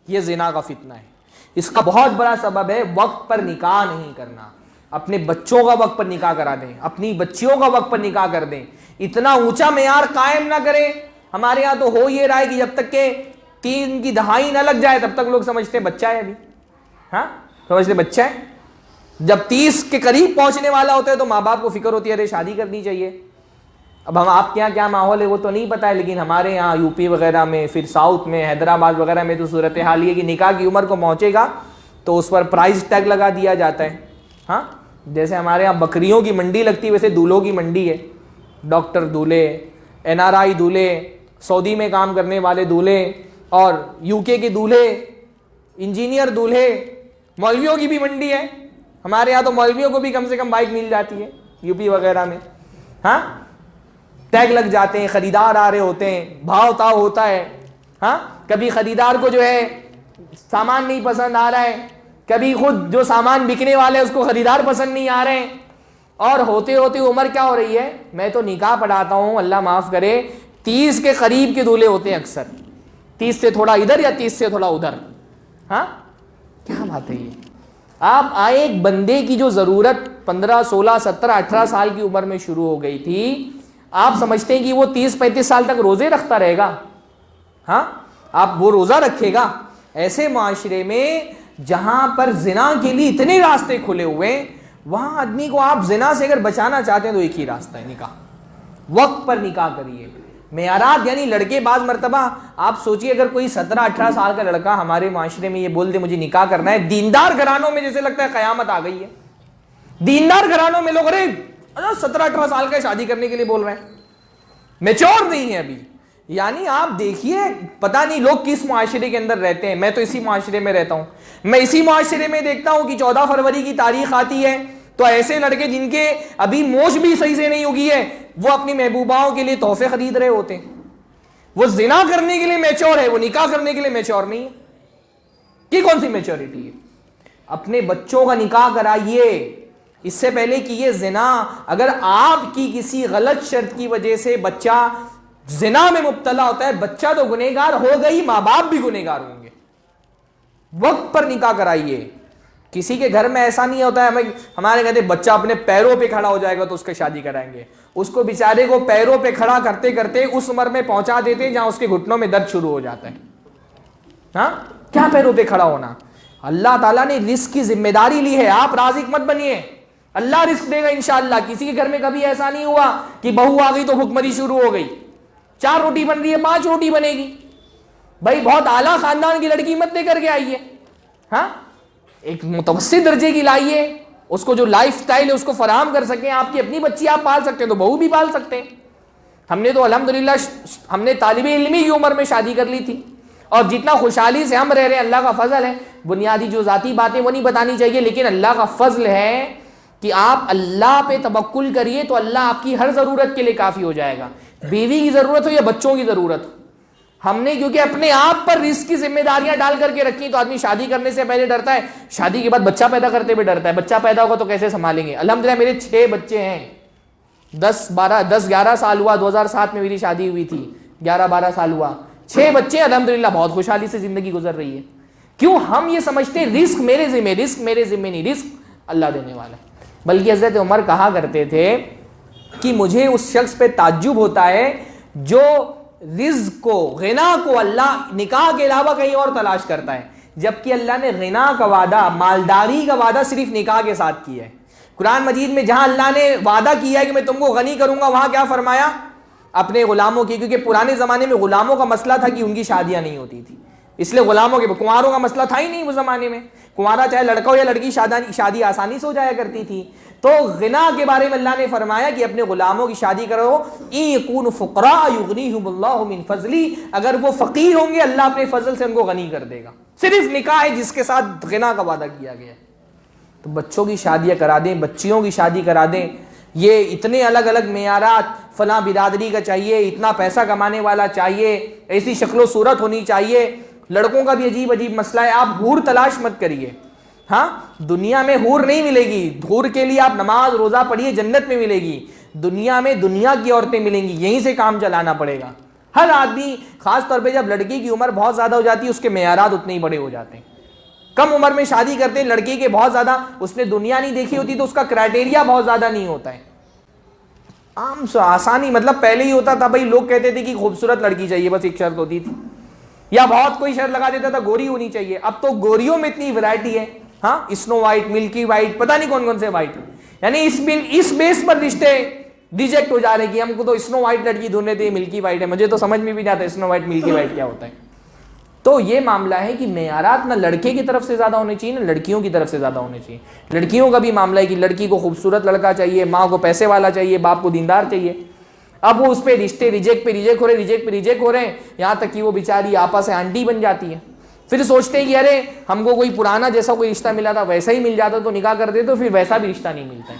یہ زنا کا فتنہ ہے. اس کا بہت بڑا سبب ہے وقت پر نکاح نہیں کرنا. اپنے بچوں کا وقت پر نکاح کرا دیں, اپنی بچیوں کا وقت پر نکاح کر دیں, اتنا اونچا معیار قائم نہ کریں. ہمارے یہاں تو ہو یہ رہا ہے کہ جب تک کہ 3 کی دہائی نہ لگ جائے تب تک لوگ سمجھتے ہیں بچہ ہے ابھی, ہاں سمجھتے بچہ ہے. جب 30 کے قریب پہنچنے والا ہوتا ہے تو ماں باپ کو فکر ہوتی ہے ارے شادی کرنی چاہیے. اب ہم آپ کے یہاں کیا ماحول ہے وہ تو نہیں پتا ہے, لیکن ہمارے یہاں یو پی وغیرہ میں, پھر ساؤتھ میں, حیدرآباد وغیرہ میں تو صورتحال یہ کہ نکاح کی عمر کو پہنچے گا تو اس پر پرائز ٹیگ لگا دیا جاتا ہے. ہاں جیسے ہمارے یہاں بکریوں کی منڈی لگتی ہے ویسے دولہوں کی منڈی ہے. ڈاکٹر دولہے, NRI دولہے, سعودی میں کام کرنے والے دولہے, اور UK کے دولہے, انجینئر دولہے, مولویوں کی بھی منڈی ہے. ہمارے یہاں تو مولویوں کو بھی کم سے کم بائک مل جاتی ہے UP وغیرہ میں. ہاں ٹیگ لگ جاتے ہیں, خریدار آ رہے ہوتے ہیں, بھاؤ تاؤ ہوتا ہے. ہاں کبھی خریدار کو جو ہے سامان نہیں پسند آ رہا ہے, کبھی خود جو سامان بکنے والے اس کو خریدار پسند نہیں آ رہے ہیں, اور ہوتے ہوتے عمر کیا ہو رہی ہے. میں تو نکاح پڑھاتا ہوں, اللہ معاف کرے, 30 کے قریب کے دولہے ہوتے ہیں اکثر, 30 سے تھوڑا ادھر یا 30 سے تھوڑا ادھر. ہاں کیا بات ہے یہ. آپ آئے ایک بندے کی جو ضرورت 15 16 17 18 سال کی عمر میں شروع ہو گئی تھی, آپ سمجھتے ہیں کہ وہ 30 35 سال تک روزے رکھتا رہے گا؟ ہاں آپ وہ روزہ رکھے گا؟ ایسے معاشرے میں جہاں پر زنا کے لیے اتنے راستے کھلے ہوئے ہیں, وہاں آدمی کو آپ زنا سے اگر بچانا چاہتے ہیں تو ایک ہی راستہ ہے نکاح. وقت پر نکاح کریے. معیارات یعنی لڑکے بعض مرتبہ آپ سوچیے اگر کوئی 17 18 سال کا لڑکا ہمارے معاشرے میں یہ بول دے مجھے نکاح کرنا ہے, دیندار گھرانوں میں جیسے لگتا ہے قیامت آ گئی ہے. دیندار گھرانوں میں لوگ ارے 17 18 سال کا شادی کرنے کے لیے بول رہے ہیں, میچور نہیں ہے ابھی. یعنی آپ دیکھیے پتہ نہیں لوگ کس معاشرے کے اندر رہتے ہیں. میں تو اسی معاشرے میں رہتا ہوں. میں اسی معاشرے میں دیکھتا ہوں کہ 14 فروری کی تاریخ آتی ہے تو ایسے لڑکے جن کے ابھی موچ بھی صحیح سے نہیں ہوگی ہے وہ اپنی محبوباؤں کے لیے تحفے خرید رہے ہوتے ہیں. وہ زنا کرنے کے لیے میچور ہے, وہ نکاح کرنے کے لیے میچور نہیں ہے. یہ کون سی میچورٹی ہے؟ اپنے بچوں کا نکاح کرائیے اس سے پہلے کہ یہ زنا, اگر آپ کی کسی غلط شرط کی وجہ سے بچہ زنا میں مبتلا ہوتا ہے, بچہ تو گنہگار ہو گئی, ماں باپ بھی گنہگار ہوں گے. وقت پر نکاح کرائیے. کسی کے گھر میں ایسا نہیں ہوتا ہے ہمارے کہتے بچہ اپنے پیروں پہ کھڑا ہو جائے گا تو اس کی شادی کرائیں گے. اس کو بیچارے کو پیروں پہ کھڑا کرتے کرتے اس عمر میں پہنچا دیتے جہاں اس کے گھٹنوں میں درد شروع ہو جاتا ہے. ہاں کیا پیروں پہ کھڑا ہونا. اللہ تعالیٰ نے رزق کی ذمہ داری لی ہے, آپ رازق مت بنیے, اللہ رزق دے گا انشاءاللہ. کسی کے گھر میں کبھی ایسا نہیں ہوا کہ بہو آ گئی تو بھوکمری شروع ہو گئی, 4 روٹی بن رہی ہے 5 روٹی بنے گی. بھائی بہت اعلیٰ خاندان کی لڑکی مت دے کر کے آئیے, ہاں ایک متوسط درجے کی لائیے, اس کو جو لائف سٹائل ہے اس کو فراہم کر سکیں. آپ کی اپنی بچی آپ پال سکتے ہیں تو بہو بھی پال سکتے ہیں. ہم نے تو الحمدللہ ہم نے طالب علمی کی عمر میں شادی کر لی تھی, اور جتنا خوشحالی سے ہم رہ رہے ہیں اللہ کا فضل ہے. بنیادی جو ذاتی باتیں وہ نہیں بتانی چاہیے, لیکن اللہ کا فضل ہے کہ آپ اللہ پہ توکل کریے تو اللہ آپ کی ہر ضرورت کے لیے کافی ہو جائے گا. بیوی کی ضرورت ہو یا بچوں کی ضرورت ہو, ہم نے کیونکہ اپنے آپ پر رزق کی ذمہ داریاں ڈال کر کے رکھی, تو آدمی شادی کرنے سے پہلے ڈرتا ہے, شادی کے بعد بچہ پیدا کرتے ہوئے ڈرتا ہے. بچہ پیدا ہوگا تو کیسے سنبھالیں گے. الحمدللہ میرے 6 بچے ہیں. 10-11 سال ہوا, 2007 میں میری شادی ہوئی تھی, 11-12 سال ہوا, 6 بچے الحمدللہ, بہت خوشحالی سے زندگی گزر رہی ہے. کیوں؟ ہم یہ سمجھتے ہیں رزق میرے ذمہ, رزق میرے ذمہ نہیں, رزق اللہ دینے والا ہے. بلکہ حضرت عمر کہا کرتے تھے کہ مجھے اس شخص پہ تعجب ہوتا ہے جو رزق کو, غنا کو اللہ نکاح کے علاوہ کہیں اور تلاش کرتا ہے, جبکہ اللہ نے غنا کا وعدہ, مالداری کا وعدہ صرف نکاح کے ساتھ کیا ہے. قرآن مجید میں جہاں اللہ نے وعدہ کیا ہے کہ میں تم کو غنی کروں گا, وہاں کیا فرمایا؟ اپنے غلاموں کی, کیونکہ پرانے زمانے میں غلاموں کا مسئلہ تھا کہ ان کی شادیاں نہیں ہوتی تھی, اس لیے غلاموں کے, کنواروں کا مسئلہ تھا ہی نہیں اس زمانے میں. کنوارا چاہے لڑکا ہو یا لڑکی شادی آسانی سے ہو جایا کرتی تھی. تو غنا کے بارے میں اللہ نے فرمایا کہ اپنے غلاموں کی شادی کرو. ان یکونوا فقراء یغنیہم اللہ من فضلہ, اگر وہ فقیر ہوں گے اللہ اپنے فضل سے ان کو غنی کر دے گا. صرف نکاح ہے جس کے ساتھ غنا کا وعدہ کیا گیا ہے. تو بچوں کی شادیاں کرا دیں, بچیوں کی شادی کرا دیں. یہ اتنے الگ الگ معیارات, فلاں برادری کا چاہیے, اتنا پیسہ کمانے والا چاہیے, ایسی شکل و صورت ہونی چاہیے. لڑکوں کا بھی عجیب عجیب مسئلہ ہے. آپ حور تلاش مت کریے, ہاں دنیا میں حور نہیں ملے گی. حور کے لیے آپ نماز روزہ پڑھیے, جنت میں ملے گی. دنیا میں دنیا کی عورتیں ملیں گی, یہیں سے کام چلانا پڑے گا. ہر آدمی، خاص طور پہ جب لڑکی کی عمر بہت زیادہ ہو جاتی ہے اس کے معیارات اتنے ہی بڑے ہو جاتے ہیں. کم عمر میں شادی کرتے ہیں لڑکی کے بہت زیادہ، اس نے دنیا نہیں دیکھی ہوتی تو اس کا کرائٹیریا بہت زیادہ نہیں ہوتا ہے. عام آسانی، مطلب پہلے ہی ہوتا تھا بھائی، لوگ کہتے تھے کہ خوبصورت لڑکی چاہیے، بس ایک شرط ہوتی تھی، یا بہت کوئی شرط لگا دیتا تھا گوری ہونی چاہیے. اب تو گوریوں میں اتنی ورائٹی ہے، ہاں، اسنو وائٹ، ملکی وائٹ، پتہ نہیں کون کون سے وائٹ. یعنی اس بیس پر رشتے ریجیکٹ ہو جا رہے کہ ہم کو تو اسنو وائٹ لڑکی ڈھونڈنے تھے، ملکی وائٹ ہے. مجھے تو سمجھ میں بھی نہیں آتا اسنو وائٹ ملکی وائٹ کیا ہوتا ہے. تو یہ معاملہ ہے کہ معیارات نہ لڑکے کی طرف سے زیادہ ہونے چاہیے نہ لڑکیوں کی طرف سے زیادہ ہونے چاہیے. لڑکیوں کا بھی معاملہ ہے کہ لڑکی کو خوبصورت لڑکا چاہیے، ماں کو پیسے والا چاہیے، باپ کو دیندار چاہیے. اب وہ اس پہ رشتے ریجیکٹ ہو رہے ہیں، یہاں تک کہ وہ بیچاری آپا سے آنٹی بن جاتی ہے. پھر سوچتے ہیں کہ ارے ہم کو کوئی پرانا جیسا کوئی رشتہ ملا تھا ویسا ہی مل جاتا تو نکاح کر دے، تو پھر ویسا بھی رشتہ نہیں ملتا ہے.